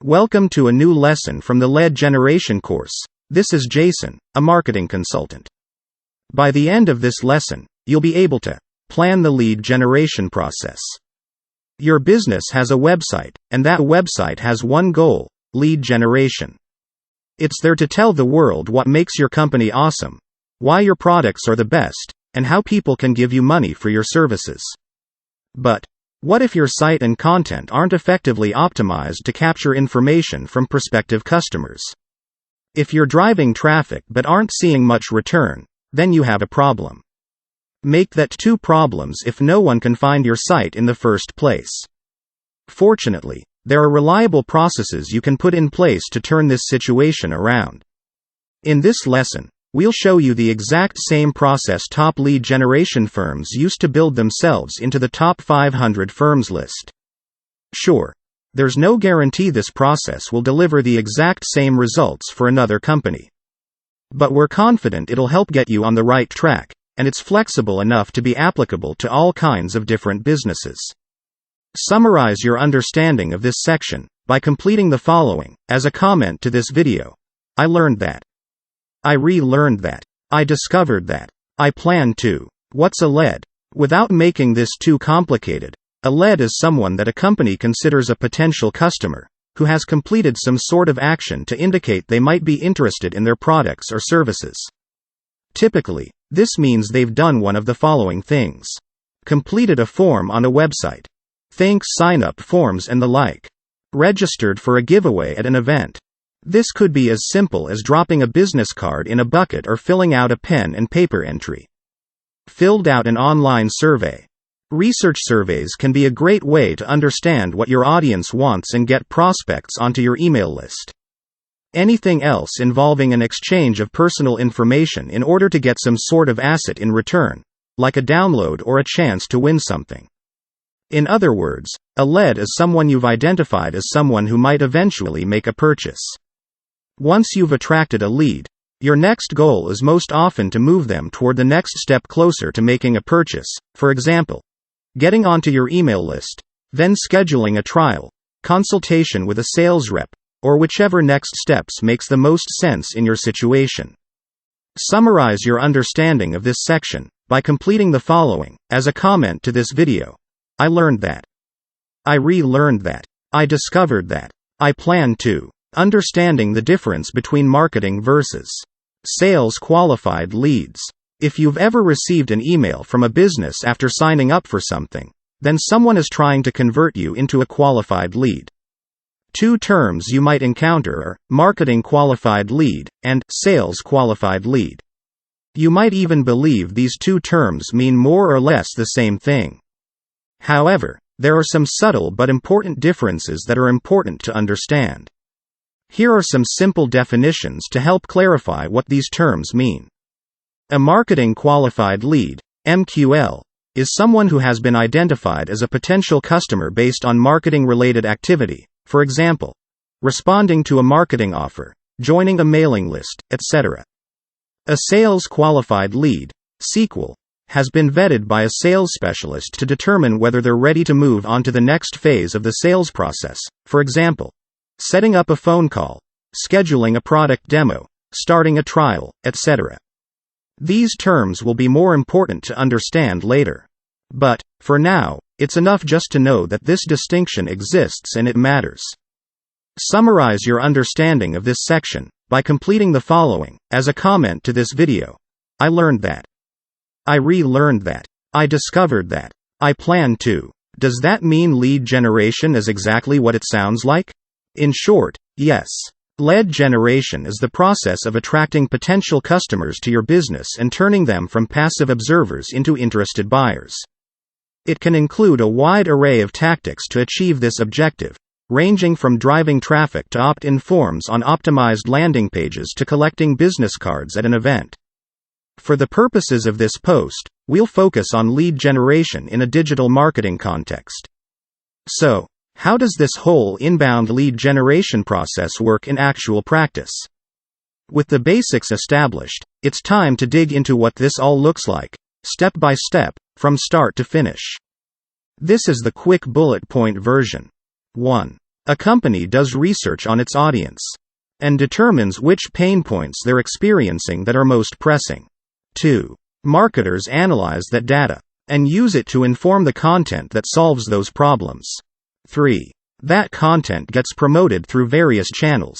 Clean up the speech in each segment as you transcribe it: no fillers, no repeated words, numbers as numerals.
Welcome to a new lesson from the lead generation course. This is Jason, a marketing consultant. By the end of this lesson, you'll be able to plan the lead generation process. Your business has a website, and that website has one goal: lead generation. It's there to tell the world what makes your company awesome, why your products are the best, and how people can give you money for your services. But what if your site and content aren't effectively optimized to capture information from prospective customers? If you're driving traffic but aren't seeing much return, then you have a problem. Make that two problems if no one can find your site in the first place. Fortunately, there are reliable processes you can put in place to turn this situation around. In this lesson, we'll show you the exact same process top lead generation firms used to build themselves into the top 500 firms list. Sure, there's no guarantee this process will deliver the exact same results for another company. But we're confident it'll help get you on the right track, and it's flexible enough to be applicable to all kinds of different businesses. Summarize your understanding of this section by completing the following as a comment to this video. I learned that. I relearned that. I discovered that. I plan to. What's a lead? Without making this too complicated, a lead is someone that a company considers a potential customer, who has completed some sort of action to indicate they might be interested in their products or services. Typically, this means they've done one of the following things: completed a form on a website, thanks sign-up forms and the like, registered for a giveaway at an event. This could be as simple as dropping a business card in a bucket or filling out a pen and paper entry. Filled out an online survey. Research surveys can be a great way to understand what your audience wants and get prospects onto your email list. Anything else involving an exchange of personal information in order to get some sort of asset in return, like a download or a chance to win something. In other words, a lead is someone you've identified as someone who might eventually make a purchase. Once you've attracted a lead, your next goal is most often to move them toward the next step closer to making a purchase, for example, getting onto your email list, then scheduling a trial, consultation with a sales rep, or whichever next steps makes the most sense in your situation. Summarize your understanding of this section by completing the following as a comment to this video. I learned that. I relearned that. I discovered that. I plan to. Understanding the difference between marketing versus sales qualified leads. If you've ever received an email from a business after signing up for something, then someone is trying to convert you into a qualified lead. Two terms you might encounter are marketing qualified lead and sales qualified lead. You might even believe these two terms mean more or less the same thing. However, there are some subtle but important differences that are important to understand. Here are some simple definitions to help clarify what these terms mean. A marketing qualified lead, MQL, is someone who has been identified as a potential customer based on marketing-related activity, for example, responding to a marketing offer, joining a mailing list, etc. A sales qualified lead, SQL, has been vetted by a sales specialist to determine whether they're ready to move on to the next phase of the sales process, for example, setting up a phone call, scheduling a product demo, starting a trial, etc. These terms will be more important to understand later. But, for now, it's enough just to know that this distinction exists and it matters. Summarize your understanding of this section by completing the following as a comment to this video. I learned that. I relearned that. I discovered that. I plan to. Does that mean lead generation is exactly what it sounds like? In short, yes. Lead generation is the process of attracting potential customers to your business and turning them from passive observers into interested buyers. It can include a wide array of tactics to achieve this objective, ranging from driving traffic to opt-in forms on optimized landing pages to collecting business cards at an event. For the purposes of this post, we'll focus on lead generation in a digital marketing context. So, how does this whole inbound lead generation process work in actual practice? With the basics established, it's time to dig into what this all looks like, step by step, from start to finish. This is the quick bullet point version. 1. A company does research on its audience and determines which pain points they're experiencing that are most pressing. 2. Marketers analyze that data and use it to inform the content that solves those problems. 3. That content gets promoted through various channels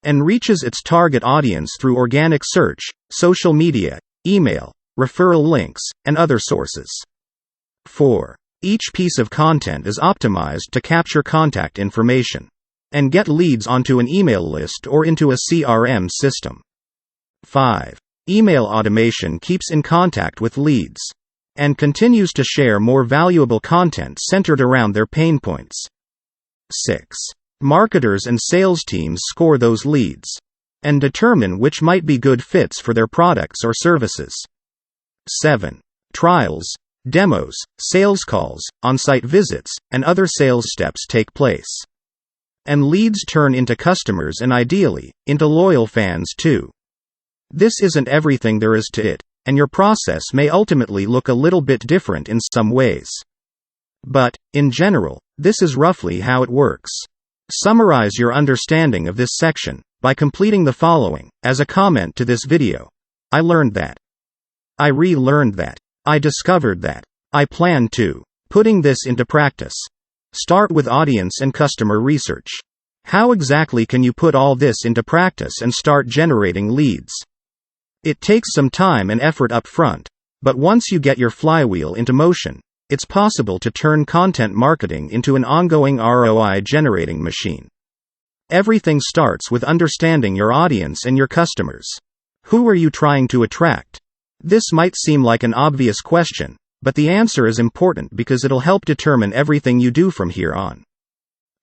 and reaches its target audience through organic search, social media, email, referral links, and other sources. 4. Each piece of content is optimized to capture contact information and get leads onto an email list or into a CRM system. 5. Email automation keeps in contact with leads and continues to share more valuable content centered around their pain points. 6. Marketers and sales teams score those leads and determine which might be good fits for their products or services. 7. Trials, demos, sales calls, on-site visits, and other sales steps take place. And leads turn into customers and ideally, into loyal fans too. This isn't everything there is to it, and your process may ultimately look a little bit different in some ways. But, in general, this is roughly how it works. Summarize your understanding of this section by completing the following. As a comment to this video: I learned that. I relearned that. I discovered that. I plan to. Putting this into practice. Start with audience and customer research. How exactly can you put all this into practice and start generating leads? It takes some time and effort up front, but once you get your flywheel into motion, it's possible to turn content marketing into an ongoing ROI generating machine. Everything starts with understanding your audience and your customers. Who are you trying to attract? This might seem like an obvious question, but the answer is important because it'll help determine everything you do from here on.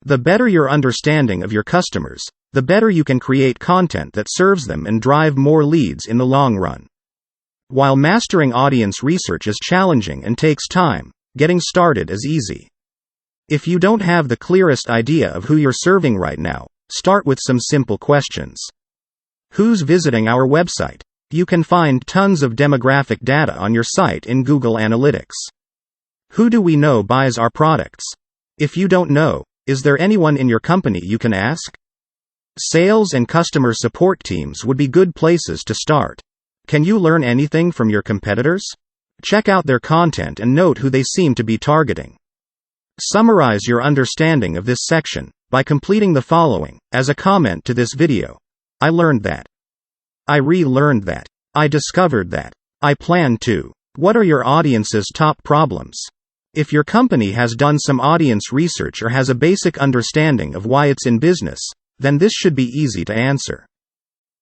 The better your understanding of your customers, the better you can create content that serves them and drive more leads in the long run. While mastering audience research is challenging and takes time, getting started is easy. If you don't have the clearest idea of who you're serving right now, start with some simple questions. Who's visiting our website? You can find tons of demographic data on your site in Google Analytics. Who do we know buys our products? If you don't know, is there anyone in your company you can ask? Sales and customer support teams would be good places to start. Can you learn anything from your competitors? Check out their content and note who they seem to be targeting. Summarize your understanding of this section by completing the following. As a comment to this video: I learned that. I relearned that. I discovered that. I plan to. What are your audience's top problems? If your company has done some audience research or has a basic understanding of why it's in business, then this should be easy to answer.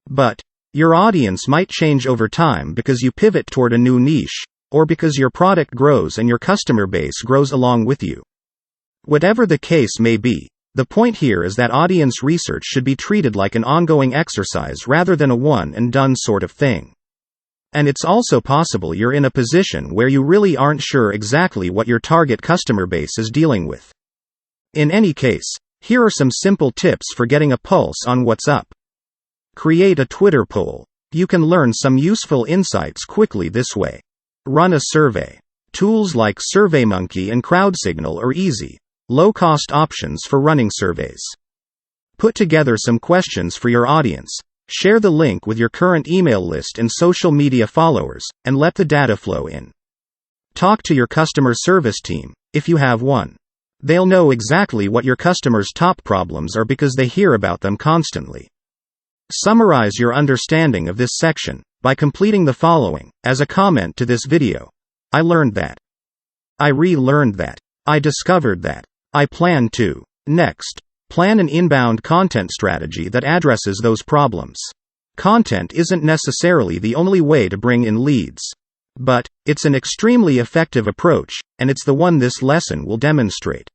But your audience might change over time because you pivot toward a new niche, or because your product grows and your customer base grows along with you. Whatever the case may be, the point here is that audience research should be treated like an ongoing exercise rather than a one-and-done sort of thing. And it's also possible you're in a position where you really aren't sure exactly what your target customer base is dealing with. In any case, here are some simple tips for getting a pulse on what's up. Create a Twitter poll. You can learn some useful insights quickly this way. Run a survey. Tools like SurveyMonkey and CrowdSignal are easy, low-cost options for running surveys. Put together some questions for your audience. Share the link with your current email list and social media followers, and let the data flow in. Talk to your customer service team, if you have one. They'll know exactly what your customers' top problems are because they hear about them constantly. Summarize your understanding of this section by completing the following. As a comment to this video: I learned that. I relearned that. I discovered that. I plan to. Next, plan an inbound content strategy that addresses those problems. Content isn't necessarily the only way to bring in leads. But it's an extremely effective approach, and it's the one this lesson will demonstrate.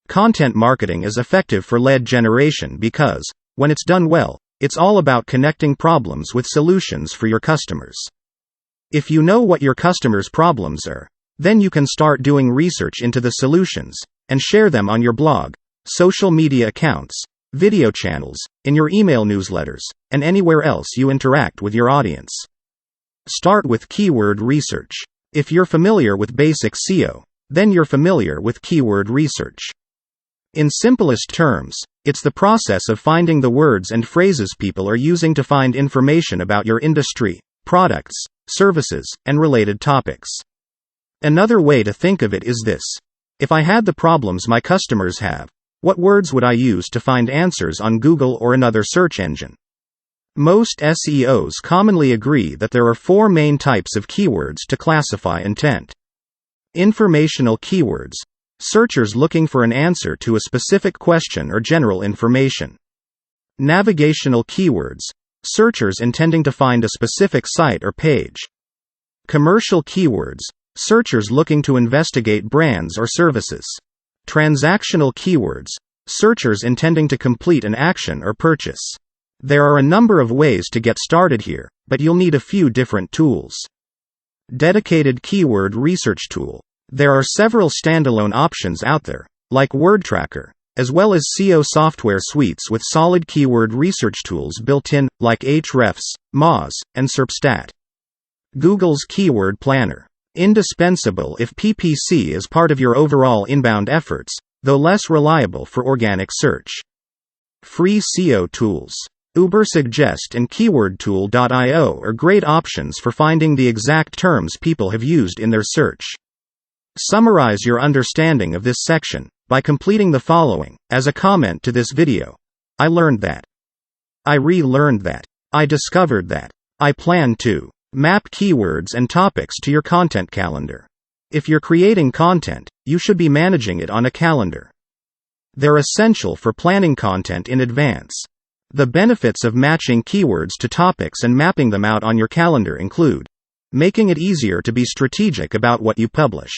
Content marketing is effective for lead generation because, when it's done well, it's all about connecting problems with solutions for your customers. If you know what your customers' problems are, then you can start doing research into the solutions and share them on your blog, social media accounts, video channels, in your email newsletters, and anywhere else you interact with your audience. Start with keyword research. If you're familiar with basic SEO, then you're familiar with keyword research. In simplest terms, it's the process of finding the words and phrases people are using to find information about your industry, products, services, and related topics. Another way to think of it is this: if I had the problems my customers have, what words would I use to find answers on Google or another search engine? Most SEOs commonly agree that there are 4 main types of keywords to classify intent. Informational keywords: searchers looking for an answer to a specific question or general information. Navigational keywords: searchers intending to find a specific site or page. Commercial keywords: searchers looking to investigate brands or services. Transactional keywords: searchers intending to complete an action or purchase. There are a number of ways to get started here, but you'll need a few different tools. Dedicated keyword research tool. There are several standalone options out there, like WordTracker, as well as SEO software suites with solid keyword research tools built in, like Ahrefs, Moz, and SERPstat. Google's Keyword Planner. Indispensable if PPC is part of your overall inbound efforts, though less reliable for organic search. Free SEO tools. Ubersuggest and keywordtool.io are great options for finding the exact terms people have used in their search. Summarize your understanding of this section by completing the following, as a comment to this video. I learned that. I relearned that. I discovered that. I plan to. Map keywords and topics to your content calendar. If you're creating content, you should be managing it on a calendar. They're essential for planning content in advance. The benefits of matching keywords to topics and mapping them out on your calendar include making it easier to be strategic about what you publish.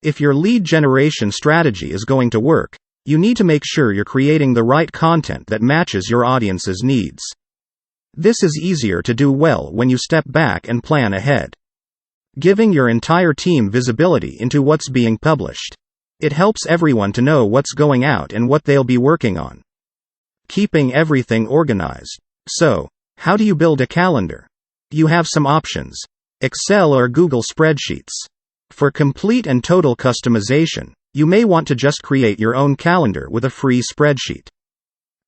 If your lead generation strategy is going to work, you need to make sure you're creating the right content that matches your audience's needs. This is easier to do well when you step back and plan ahead. Giving your entire team visibility into what's being published. It helps everyone to know what's going out and what they'll be working on. Keeping everything organized. So, how do you build a calendar? You have some options: Excel or Google Spreadsheets. For complete and total customization, you may want to just create your own calendar with a free spreadsheet.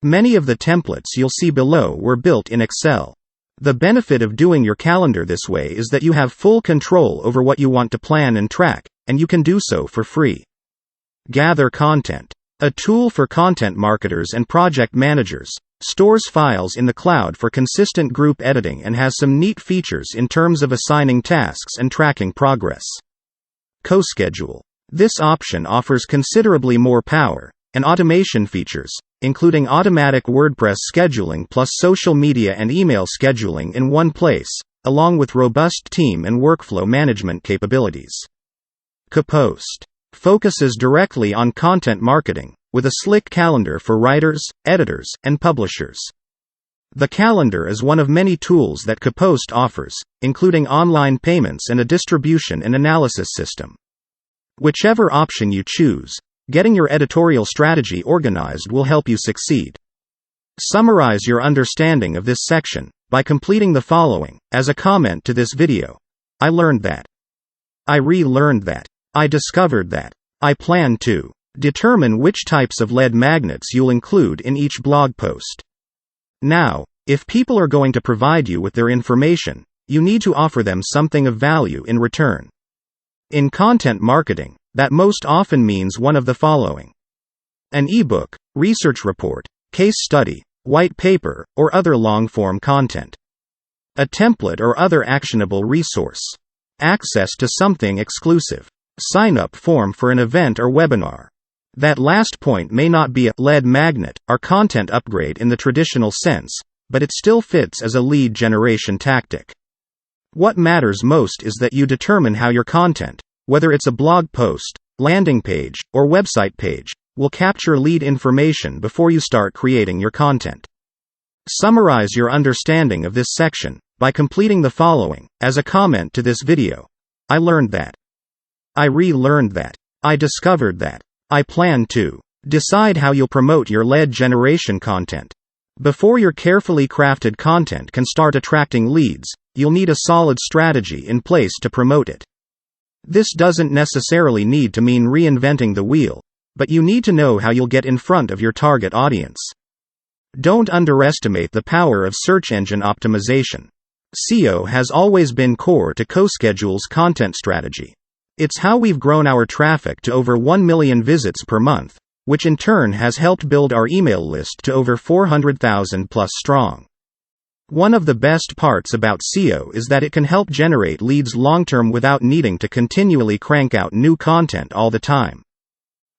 Many of the templates you'll see below were built in Excel. The benefit of doing your calendar this way is that you have full control over what you want to plan and track, and you can do so for free. Gather content. A tool for content marketers and project managers, stores files in the cloud for consistent group editing and has some neat features in terms of assigning tasks and tracking progress. CoSchedule. This option offers considerably more power and automation features, including automatic WordPress scheduling plus social media and email scheduling in one place, along with robust team and workflow management capabilities. Compost. Focuses directly on content marketing, with a slick calendar for writers, editors, and publishers. The calendar is one of many tools that Compost offers, including online payments and a distribution and analysis system. Whichever option you choose, getting your editorial strategy organized will help you succeed. Summarize your understanding of this section by completing the following, as a comment to this video. I learned that. I relearned that. I discovered that. I plan to. Determine which types of lead magnets you'll include in each blog post. Now, if people are going to provide you with their information, you need to offer them something of value in return. In content marketing, that most often means one of the following: an ebook, research report, case study, white paper, or other long-form content. A template or other actionable resource. Access to something exclusive. Sign-up form for an event or webinar. That last point may not be a lead magnet or content upgrade in the traditional sense, but it still fits as a lead generation tactic. What matters most is that you determine how your content, whether it's a blog post, landing page, or website page, will capture lead information before you start creating your content. Summarize your understanding of this section by completing the following, as a comment to this video. I learned that. I relearned that. I discovered that. I plan to. Decide how you'll promote your lead generation content. Before your carefully crafted content can start attracting leads, you'll need a solid strategy in place to promote it. This doesn't necessarily need to mean reinventing the wheel. but you need to know how you'll get in front of your target audience. Don't underestimate the power of search engine optimization. SEO has always been core to CoSchedule's content strategy. It's how we've grown our traffic to over 1 million visits per month, which in turn has helped build our email list to over 400,000 plus strong. One of the best parts about SEO is that it can help generate leads long-term without needing to continually crank out new content all the time.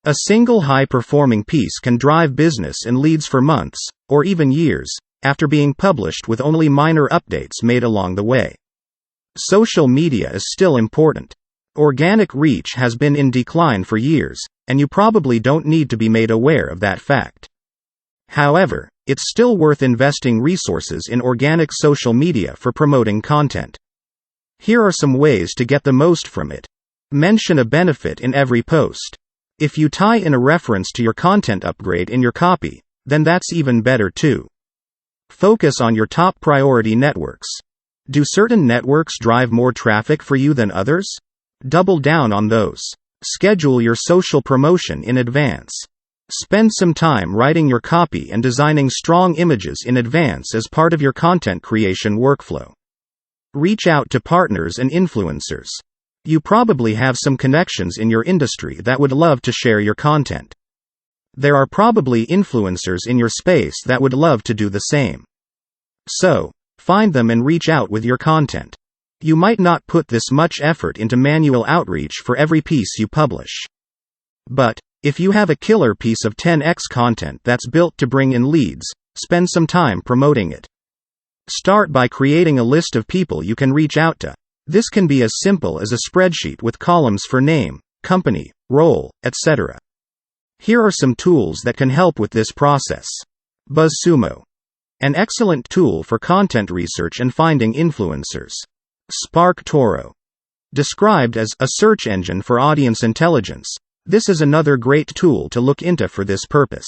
A single high-performing piece can drive business and leads for months, or even years, after being published with only minor updates made along the way. Social media is still important. Organic reach has been in decline for years, and you probably don't need to be made aware of that fact. However, it's still worth investing resources in organic social media for promoting content. Here are some ways to get the most from it. Mention a benefit in every post. If you tie in a reference to your content upgrade in your copy, then that's even better too. Focus on your top priority networks. Do certain networks drive more traffic for you than others? Double down on those. Schedule your social promotion in advance. Spend some time writing your copy and designing strong images in advance as part of your content creation workflow. Reach out to partners and influencers. You probably have some connections in your industry that would love to share your content. There are probably influencers in your space that would love to do the same. So, find them and reach out with your content. You might not put this much effort into manual outreach for every piece you publish. But, if you have a killer piece of 10x content that's built to bring in leads, spend some time promoting it. Start by creating a list of people you can reach out to. This can be as simple as a spreadsheet with columns for name, company, role, etc. Here are some tools that can help with this process. BuzzSumo. An excellent tool for content research and finding influencers. SparkToro. Described as a search engine for audience intelligence, this is another great tool to look into for this purpose.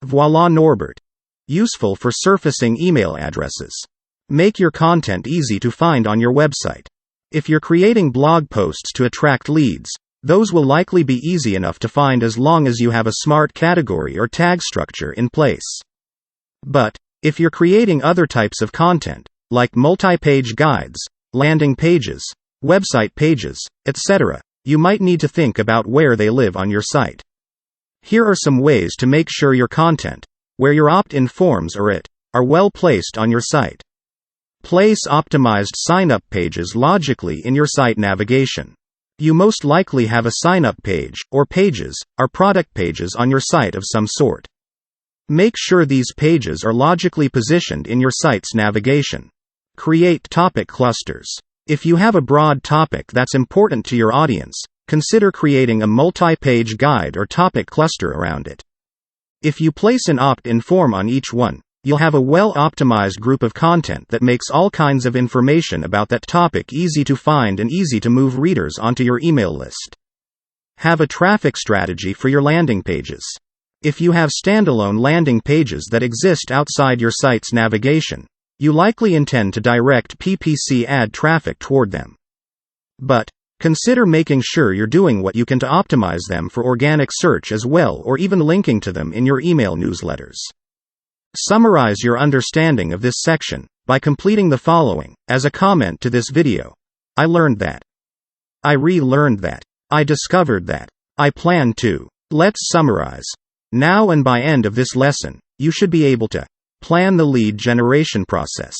Voila Norbert. Useful for surfacing email addresses. Make your content easy to find on your website. If you're creating blog posts to attract leads, those will likely be easy enough to find as long as you have a smart category or tag structure in place. But, if you're creating other types of content, like multi-page guides, landing pages, website pages, etc., you might need to think about where they live on your site. Here are some ways to make sure your content, where your opt-in forms are well placed on your site. Place optimized sign-up pages logically in your site navigation. You most likely have a sign-up page, or pages, or product pages on your site of some sort. Make sure these pages are logically positioned in your site's navigation. Create topic clusters. If you have a broad topic that's important to your audience, consider creating a multi-page guide or topic cluster around it. If you place an opt-in form on each one, you'll have a well-optimized group of content that makes all kinds of information about that topic easy to find and easy to move readers onto your email list. Have a traffic strategy for your landing pages. If you have standalone landing pages that exist outside your site's navigation, you likely intend to direct PPC ad traffic toward them. But, consider making sure you're doing what you can to optimize them for organic search as well, or even linking to them in your email newsletters. Summarize your understanding of this section by completing the following. As a comment to this video: I learned that. I relearned that. I discovered that. I plan to. Let's summarize. Now and by end of this lesson, you should be able to plan the lead generation process.